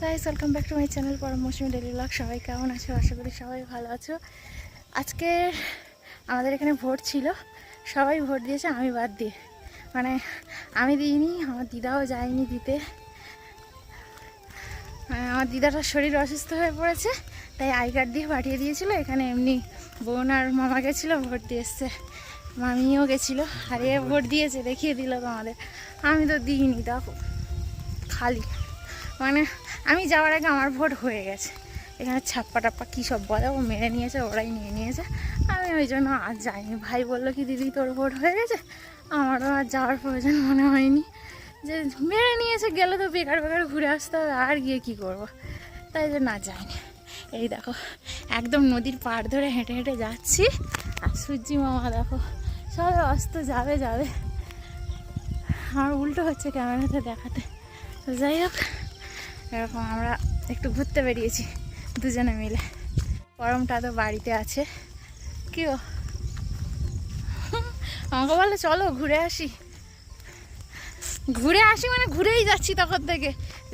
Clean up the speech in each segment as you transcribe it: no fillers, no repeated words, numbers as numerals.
Guys, welcome back to my channel পরম মৌসুমী daily blog. সবাই কেমন আছো? আশা করি সবাই ভালো আছো। আজকে আমাদের এখানে ভোট ছিল, সবাই ভোট দিয়েছে আমি বাদ দিয়ে। মানে আমি দিইনি, আমার দিদাও যায়নি দিতে। আমার দিদাটার শরীর অসুস্থ হয়ে পড়েছে, তাই আই কার্ড দিয়ে পাঠিয়ে দিয়েছিল। এখানে এমনি বোন আর মামা গেছিলো, ভোট দিয়ে এসছে। মামিও গেছিলো, আর এ ভোট দিয়েছে, দেখিয়ে দিল তোমাদের। আমি তো দিইনি, দেখো খালি। মানে আমি যাওয়ার আগে আমার ভোট হয়ে গেছে। এখানে ছাপ্পা টাপ্পা কী সব বলে ও মেরে নিয়েছে, ওরাই নিয়ে নিয়েছে। আমি ওই জন্য আর যাইনি। ভাই বললো কি দিদি তোর ভোট হয়ে গেছে, আমারও আর যাওয়ার প্রয়োজন মনে হয়নি। যে মেরে নিয়েছে, গেলে তো বেকার বেকার ঘুরে আসতে হবে, আর গিয়ে কী করবো, তাই জন্য না যাইনি। এই দেখো একদম নদীর পাড় ধরে হেঁটে হেঁটে যাচ্ছি, আর সূর্যি মামা দেখো সবে অস্ত যাবে যাবে। আমার উল্টো হচ্ছে ক্যামেরাতে দেখাতে। তো যাই হোক, এরকম আমরা একটু ঘুরতে বেরিয়েছি দুজনে মিলে। পরমটা তো বাড়িতে আছে। কি ও আমাকে বলে চলো ঘুরে আসি, ঘুরে আসি মানে ঘুরেই যাচ্ছি তখন থেকে,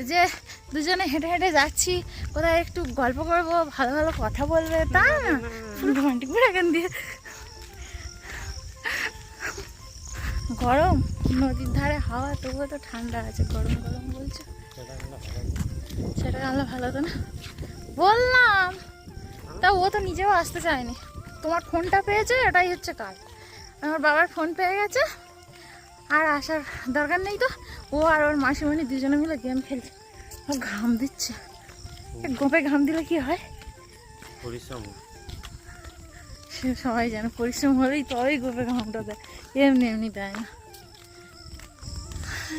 যে দুজনে হেঁটে হেঁটে যাচ্ছি, কোথায় একটু গল্প করবো, ভালো ভালো কথা বলবে, তা না ফুল রোমান্টিক ঘুরে এখান দিয়ে। গরম, নদীর ধারে হাওয়া, তবুও তো ঠান্ডা আছে। গরম গরম বলছো, সেটা আনলে ভালো হতো না? বললাম তা ও তো নিজেও আসতে চায়নি। তোমার ফোনটা পেয়েছে, এটাই হচ্ছে কাজ। আমার বাবার ফোন পেয়ে গেছে, আর আসার দরকার নেই। তো ও আর ওর মাসিমণি দুজনে মিলে গেম খেলছে। ও ঘাম দিচ্ছে, গোপে ঘাম দিলে কি হয়? পরিশ্রম। সে সবাই জানে, পরিশ্রম হলেই তবেই গোপে ঘামটা দেয়, এমনি এমনি দেয় না।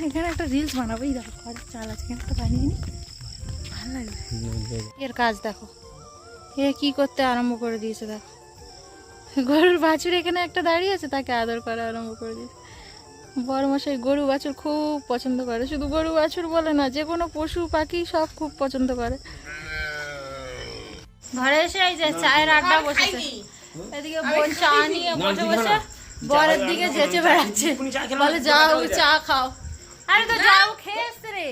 এখানে একটা রিলস বানাবো। এই দেখো ঘরের চাল আছে, এখানে একটা বানিয়ে নি, ভালো লাগবে। এর কাজ দেখো, এ কি করতে আরম্ভ করে দিয়েছে। দেখো গরুর বাছুর এখানে একটা দাঁড়িয়ে আছে, তাকে আদর করা আরম্ভ করে দিয়েছে। বড় মশাই গরু বাছুর খুব পছন্দ করে, শুধু গরু বাছুর বলে না, যে কোনো পশু পাখি সব খুব পছন্দ করে। ঘরে এসে এই যে চায়ের আড্ডা বসেছে, এদিকে বোন চা নিয়ে বসে বসে বরের দিকে যেচে বেড়াচ্ছে, বলে যাও চা খাও। আরে তো যাও, খেয়ে এসছে রে,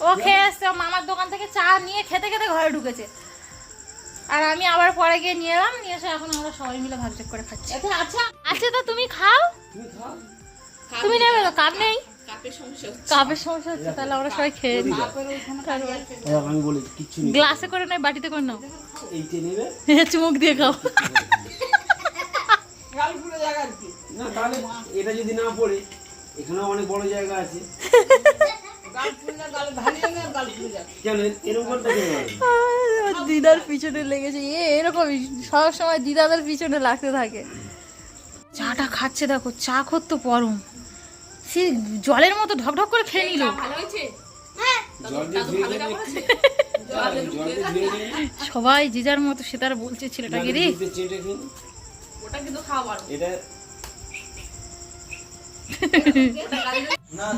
ও খেয়ে এসছে। মামার দোকান থেকে চা নিয়ে খেতে খেতে ঘরে ঢুকেছে, আর আমি আবার পরে গিয়ে নিয়ে এলাম, নিয়ে এসে এখন আমরা সবাই মিলে ভাগযোগ করে খাচ্ছি। আচ্ছা আচ্ছা, তো তুমি খাও, তুমি নেবে তো? কাপ নেই, কাপের সমস্যা হচ্ছে, তাহলে আমরা সবাই খেয়ে নিই। গ্লাসে করে নয়, বাটিতে করে নাও, চুমুক দিয়ে খাও। না তাহলে এটা যদি না পড়ে, এখানে অনেক বড় জায়গা আছে। দিদার পিছনে লেগেছে, এরকমই সব সময় দিদাদের পিছনে লাগতে থাকে। চাটা খাচ্ছে দেখো, চা খোর তো পরম, সে জলের মতো ঢকঢক করে খেয়ে নিল। সবাই যে যার মতো, সে তার বলছে ছেলেটাকে রে।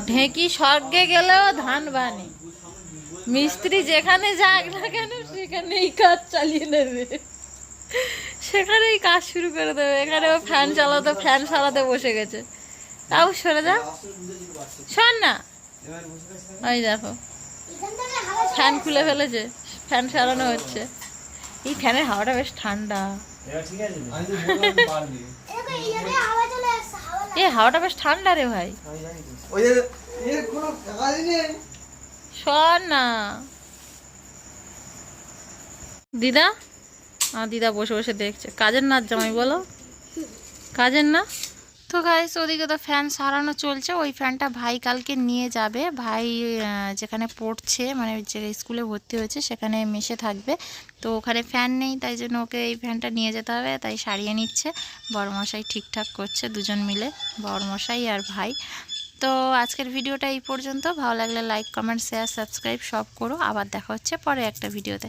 ঢেঁকি স্বর্গে গেলেও ধান বানে, মিস্ত্রি যেখানে যাক না কেন সেখানেই কাজ চালিয়ে নেবে, সেখানেই কাজ শুরু করে দেবে। এখানে ফ্যান চালাতে বসে গেছে। তাও সরে যা, শোন না, ওই দেখো ফ্যান খুলে ফেলেছে, ফ্যান চালানো হচ্ছে। এই ফ্যানের হাওয়াটা বেশ ঠান্ডা, এই হাওয়াটা বেশ ঠান্ডা রে ভাই। শোন না দিদা, আমার দিদা বসে বসে দেখছে। কাজের না জামাই বলো, কাজের না। তো গাইস, ওদিকে তো ফ্যান সারানো চলছে। ওই ফ্যানটা ভাই কালকে নিয়ে যাবে। ভাই যেখানে পড়ছে, মানে যে স্কুলে ভর্তি হয়েছে সেখানে মেসে থাকবে, তো ওখানে ফ্যান নেই, তাই জন্য ওকে এই ফ্যানটা নিয়ে যেতে হবে। তাই সারিয়ে নিচ্ছে, বড়মশাই ঠিকঠাক করছে, দুজন মিলে, বড়মশাই আর ভাই। তো আজকের ভিডিওটা এই পর্যন্ত। ভালো লাগলে লাইক, কমেন্ট, শেয়ার, সাবস্ক্রাইব সব করো। আবার দেখা হচ্ছে পরে একটা ভিডিওতে।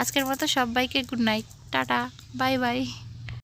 আজকের মতো সবাইকে good night, tata, bye bye.